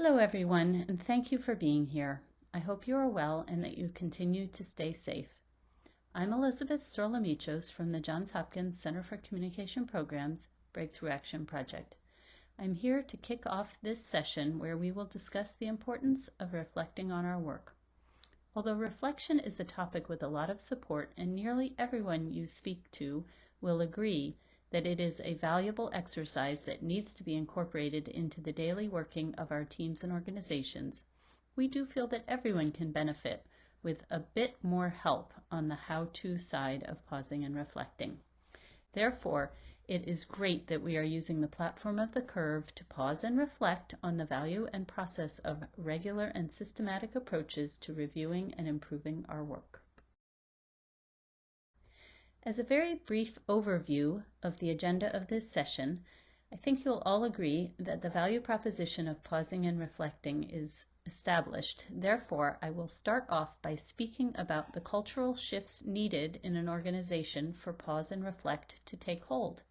Hello everyone, and thank you for being here. I hope you are well and that you continue to stay safe. I'm Elizabeth Serlemitsos from the Johns Hopkins Center for Communication Programs Breakthrough Action Project. I'm here to kick off this session where we will discuss the importance of reflecting on our work. Although reflection is a topic with a lot of support and nearly everyone you speak to will agree that it is a valuable exercise that needs to be incorporated into the daily working of our teams and organizations, we do feel that everyone can benefit with a bit more help on the how-to side of pausing and reflecting. Therefore, it is great that we are using the platform of the Curve to pause and reflect on the value and process of regular and systematic approaches to reviewing and improving our work. As a very brief overview of the agenda of this session, I think you'll all agree that the value proposition of pausing and reflecting is established. Therefore, I will start off by speaking about the cultural shifts needed in an organization for pause and reflect to take hold.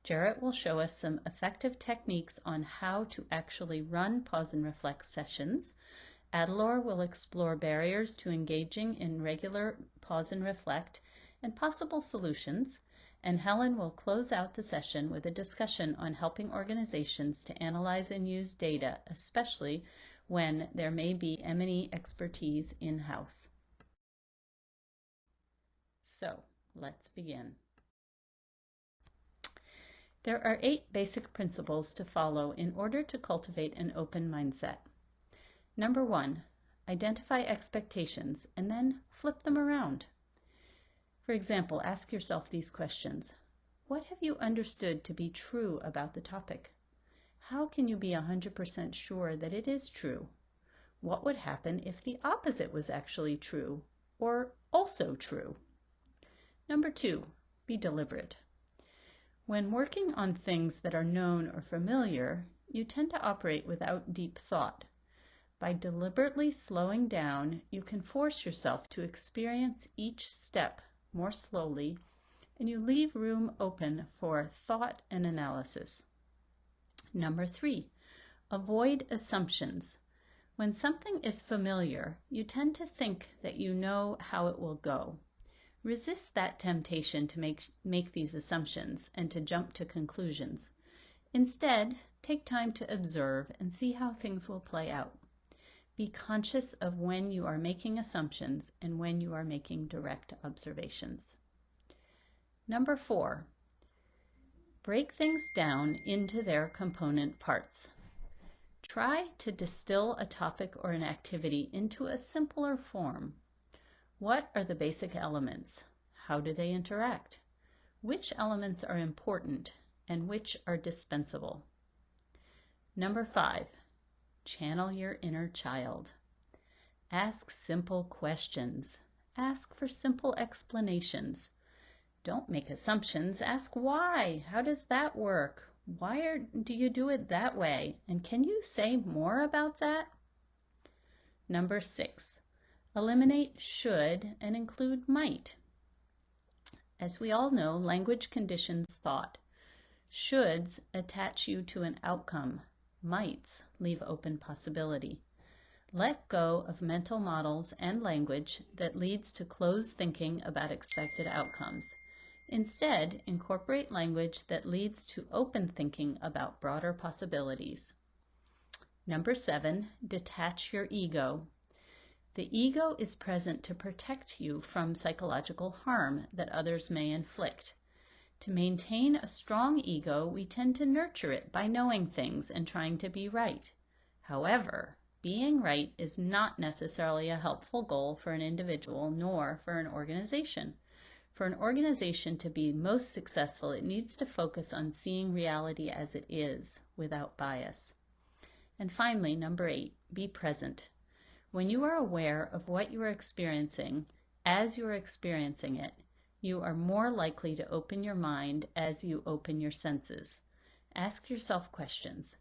Jaret will show us some effective techniques on how to actually run pause and reflect sessions. Adolor will explore barriers to engaging in regular pause and reflect and possible solutions, and Helen will close out the session with a discussion on helping organizations to analyze and use data, especially when there may be M&E expertise in-house. So, let's begin. There are 8 basic principles to follow in order to cultivate an open mindset. Number 1, identify expectations and then flip them around. For example, ask yourself these questions. What have you understood to be true about the topic? How can you be 100% sure that it is true? What would happen if the opposite was actually true or also true? Number 2, be deliberate. When working on things that are known or familiar, you tend to operate without deep thought. By deliberately slowing down, you can force yourself to experience each step more slowly, and you leave room open for thought and analysis. Number 3, avoid assumptions. When something is familiar, you tend to think that you know how it will go. Resist that temptation to make these assumptions and to jump to conclusions. Instead, take time to observe and see how things will play out. Be conscious of when you are making assumptions and when you are making direct observations. Number 4, break things down into their component parts. Try to distill a topic or an activity into a simpler form. What are the basic elements? How do they interact? Which elements are important and which are dispensable? Number 5, channel your inner child. Ask simple questions. Ask for simple explanations. Don't make assumptions. Ask why. How does that work? Why do you do it that way? And can you say more about that? Number 6, eliminate should and include might. As we all know, language conditions thought. Shoulds attach you to an outcome. Mights leave open possibility. Let go of mental models and language that leads to closed thinking about expected outcomes. Instead, incorporate language that leads to open thinking about broader possibilities. Number 7, detach your ego. The ego is present to protect you from psychological harm that others may inflict. To maintain a strong ego, we tend to nurture it by knowing things and trying to be right. However, being right is not necessarily a helpful goal for an individual nor for an organization. For an organization to be most successful, it needs to focus on seeing reality as it is, without bias. And finally, number 8, be present. When you are aware of what you are experiencing as you are experiencing it, you are more likely to open your mind as you open your senses. Ask yourself questions.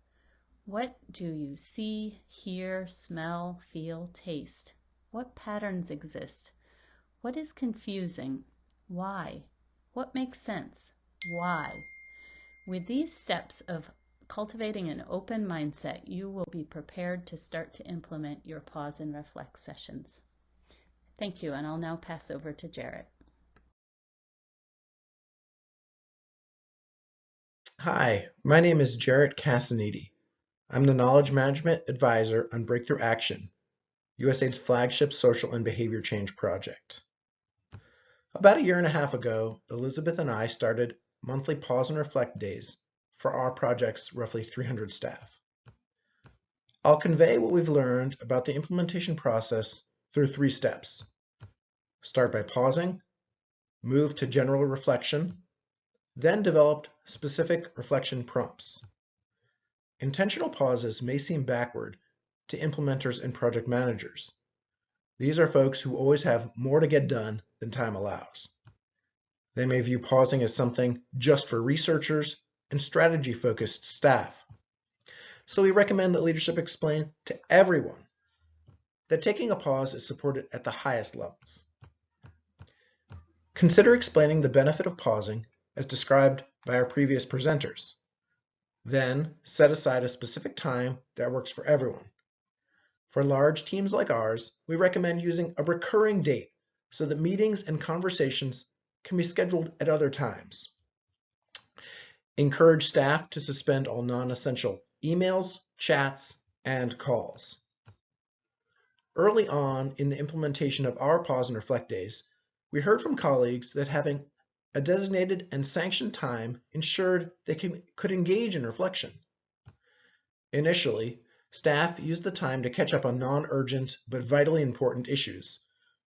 What do you see, hear, smell, feel, taste? What patterns exist? What is confusing? Why? What makes sense? Why? With these steps of cultivating an open mindset, you will be prepared to start to implement your pause and reflect sessions. Thank you, and I'll now pass over to Jaret. Hi, my name is Jaret Cassaniti. I'm the Knowledge Management Advisor on Breakthrough Action, USAID's flagship social and behavior change project. About a year and a half ago, Elizabeth and I started monthly pause and reflect days for our project's roughly 300 staff. I'll convey what we've learned about the implementation process through 3 steps. Start by pausing, move to general reflection, then develop specific reflection prompts. Intentional pauses may seem backward to implementers and project managers. These are folks who always have more to get done than time allows. They may view pausing as something just for researchers and strategy-focused staff. So we recommend that leadership explain to everyone that taking a pause is supported at the highest levels. Consider explaining the benefit of pausing as described by our previous presenters. Then set aside a specific time that works for everyone. For large teams like ours, we recommend using a recurring date so that meetings and conversations can be scheduled at other times. Encourage staff to suspend all non-essential emails, chats, and calls. Early on in the implementation of our pause and reflect days, we heard from colleagues that having a designated and sanctioned time ensured they could engage in reflection. Initially, staff used the time to catch up on non-urgent but vitally important issues,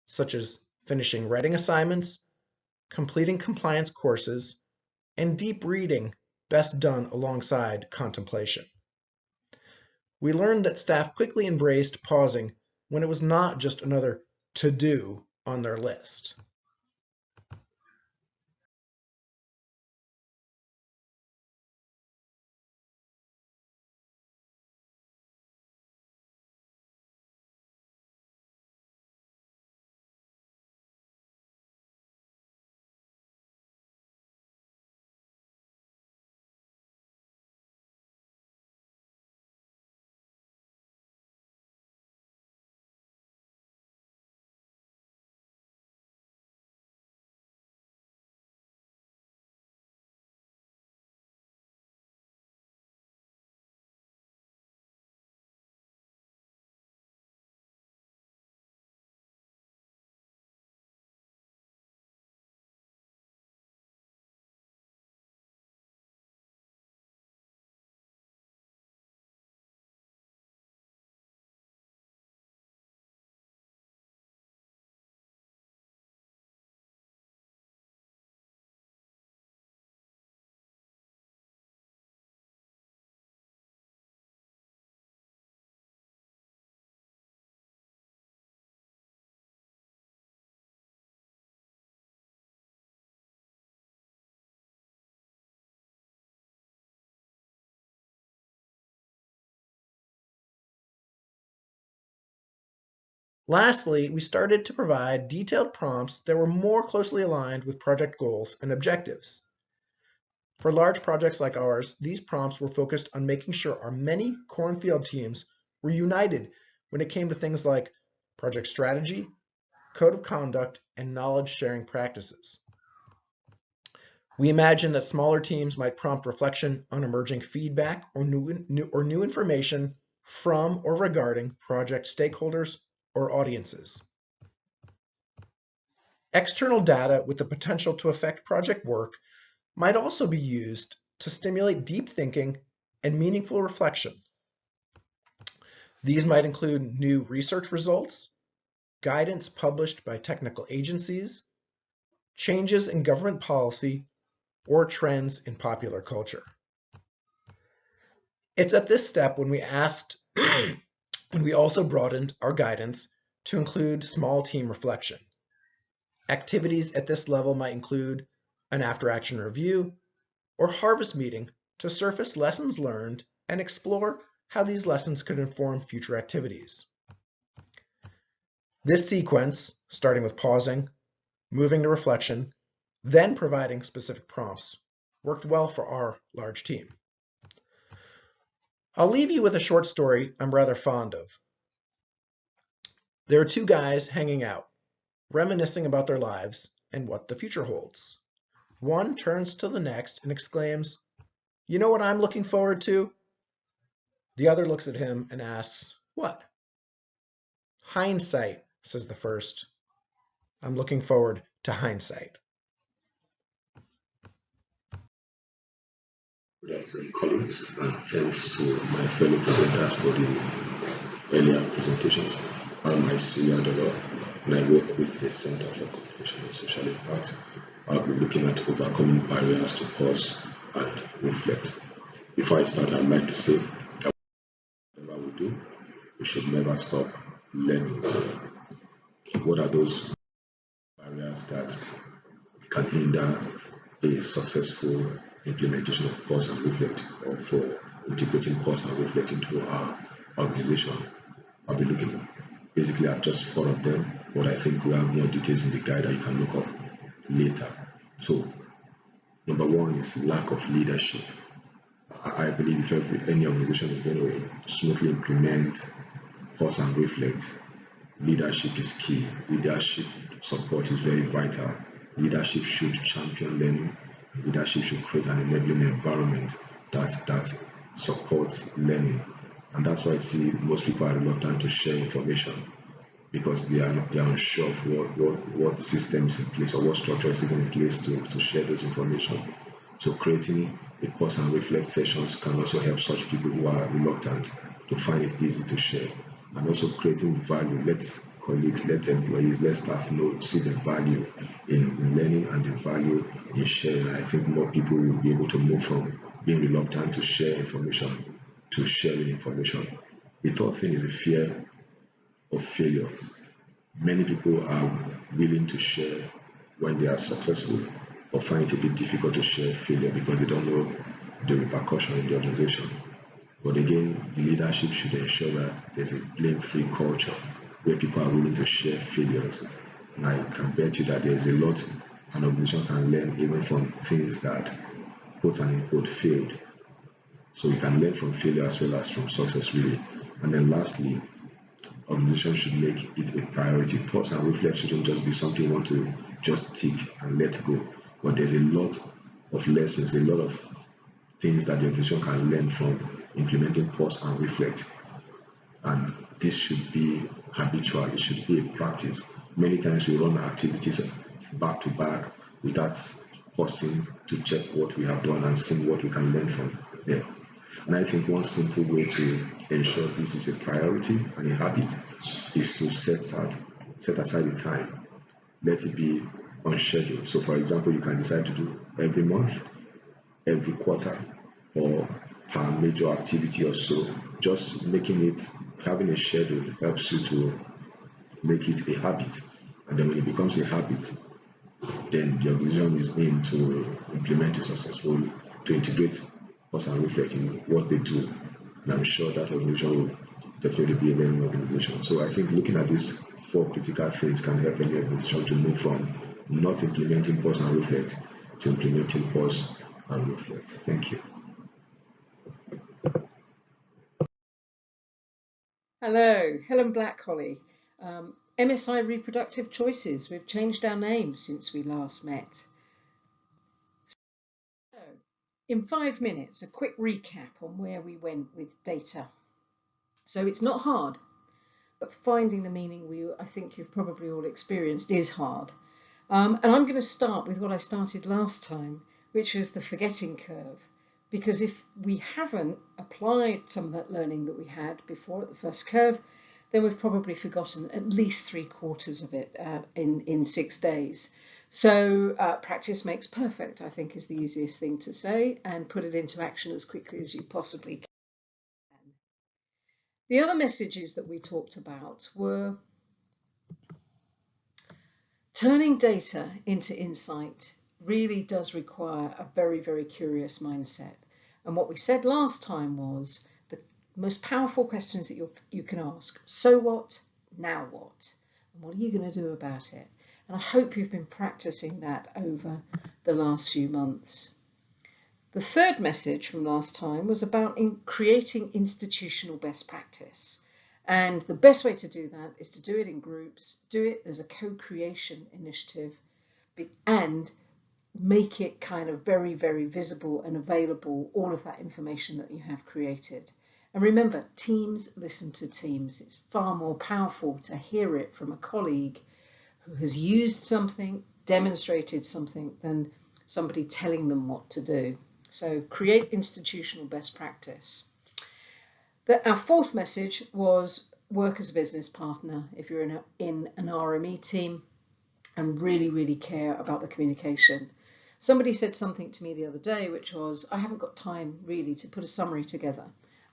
such as finishing writing assignments, completing compliance courses, and deep reading best done alongside contemplation. We learned that staff quickly embraced pausing when it was not just another to-do on their list. Lastly, we started to provide detailed prompts that were more closely aligned with project goals and objectives. For large projects like ours, these prompts were focused on making sure our many cornfield teams were united when it came to things like project strategy, code of conduct, and knowledge sharing practices. We imagine that smaller teams might prompt reflection on emerging feedback or new information from or regarding project stakeholders or audiences. External data with the potential to affect project work might also be used to stimulate deep thinking and meaningful reflection. These might include new research results, guidance published by technical agencies, changes in government policy, or trends in popular culture. It's at this step when we asked and we also broadened our guidance to include small team reflection. Activities at this level might include an after-action review or harvest meeting to surface lessons learned and explore how these lessons could inform future activities. This sequence, starting with pausing, moving to reflection, then providing specific prompts, worked well for our large team. I'll leave you with a short story I'm rather fond of. There are two guys hanging out, reminiscing about their lives and what the future holds. One turns to the next and exclaims, "You know what I'm looking forward to?" The other looks at him and asks, "What?" "Hindsight," says the first. "I'm looking forward to hindsight." Good afternoon, colleagues, and thanks to my fellow presenters for the earlier presentations. I'm Adolor, and I work with the Center for Cultivating and Social Impact. I'll be looking at overcoming barriers to pause and reflect. Before I start, I'd like to say that whatever we do, we should never stop learning. What are those barriers that can hinder a successful implementation of pause and reflect, or for integrating pause and reflect into our organization? I'll be looking basically at just 4 of them, but I think we have more details in the guide that you can look up later. So, number 1 is lack of leadership. I believe if any organization is going to smoothly implement pause and reflect, leadership is key. Leadership support is very vital. Leadership should champion learning. Leadership should create an enabling environment that supports learning. And that's why I see most people are reluctant to share information, because they are unsure of what system is in place or what structure is even in place to share those information. So creating a pause and reflect sessions can also help such people who are reluctant to find it easy to share. And also creating value. Let colleagues, let employees, let staff see the value in learning and the value in sharing. I think more people will be able to move from being reluctant to share information to sharing information. The third thing is the fear of failure. Many people are willing to share when they are successful, but find it a bit difficult to share failure because they don't know the repercussion in the organization. But again, the leadership should ensure that there's a blame-free culture where people are willing to share failures. And I can bet you that there's a lot an organization can learn even from things that, quote unquote, failed. So you can learn from failure as well as from success, really. And then lastly, organizations should make it a priority. Pause and reflect shouldn't just be something you want to just tick and let go. But there's a lot of lessons, a lot of things that the organization can learn from implementing pause and reflect. And this should be habitual, it should be a practice. Many times we run activities back to back without pausing to check what we have done and seeing what we can learn from there. And I think one simple way to ensure this is a priority and a habit is to set aside the time. Let it be on schedule. So for example, you can decide to do every month, every quarter, or per major activity or so. Just having a schedule helps you to make it a habit. And then when it becomes a habit, then the organization is in to implement it successfully, to integrate pause and reflect in what they do. And I'm sure that organization will definitely be a learning organization. So I think looking at these 4 critical things can help any organization to move from not implementing pause and reflect to implementing pause and reflect. Thank you. Hello, Helen Blackholly. MSI Reproductive Choices. We've changed our name since we last met. So, in 5 minutes, a quick recap on where we went with data. So it's not hard, but finding the meaning I think you've probably all experienced is hard. And I'm going to start with what I started last time, which was the forgetting curve. Because if we haven't applied some of that learning that we had before at the first curve, then we've probably forgotten at least 3/4 of it in 6 days. So practice makes perfect, I think, is the easiest thing to say, and put it into action as quickly as you possibly can. The other messages that we talked about were turning data into insight really does require a very, very curious mindset. And what we said last time was the most powerful questions that you can ask. So what? Now what? And what are you going to do about it? And I hope you've been practicing that over the last few months. The third message from last time was about creating institutional best practice. And the best way to do that is to do it in groups, do it as a co-creation initiative, and make it kind of very, very visible and available, all of that information that you have created. And remember, teams listen to teams. It's far more powerful to hear it from a colleague who has used something, demonstrated something, than somebody telling them what to do. So create institutional best practice. Our fourth message was work as a business partner if you're in an RME team and really, really care about the communication. Somebody said something to me the other day, which was, I haven't got time really to put a summary together.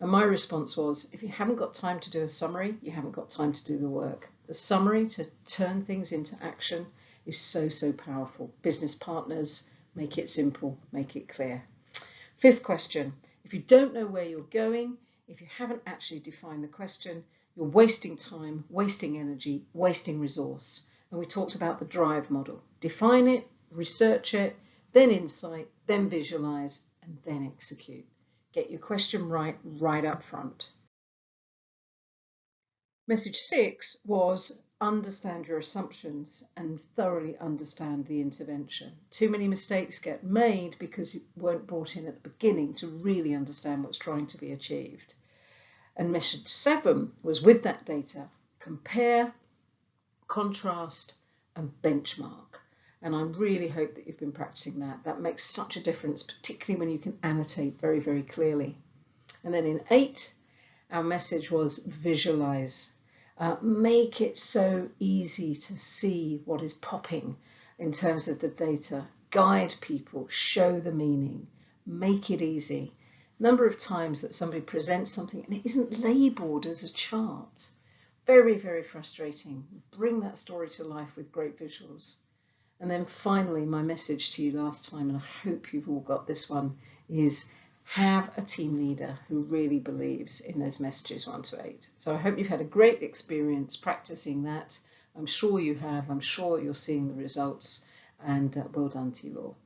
And my response was, if you haven't got time to do a summary, you haven't got time to do the work. The summary to turn things into action is so, so powerful. Business partners, make it simple, make it clear. Fifth question, if you don't know where you're going, if you haven't actually defined the question, you're wasting time, wasting energy, wasting resource. And we talked about the DRIVE model. Define it, research it, then insight, then visualize, and then execute. Get your question right up front. Message 6 was understand your assumptions and thoroughly understand the intervention. Too many mistakes get made because you weren't brought in at the beginning to really understand what's trying to be achieved. And message 7 was, with that data, compare, contrast, and benchmark. And I really hope that you've been practicing that. That makes such a difference, particularly when you can annotate very, very clearly. And then in 8, our message was visualize. Make it so easy to see what is popping in terms of the data. Guide people, show the meaning, make it easy. Number of times that somebody presents something and it isn't labeled as a chart. Very, very frustrating. Bring that story to life with great visuals. And then finally, my message to you last time, and I hope you've all got this one, is have a team leader who really believes in those messages 1 to 8. So I hope you've had a great experience practicing that. I'm sure you have. I'm sure you're seeing the results, and well done to you all.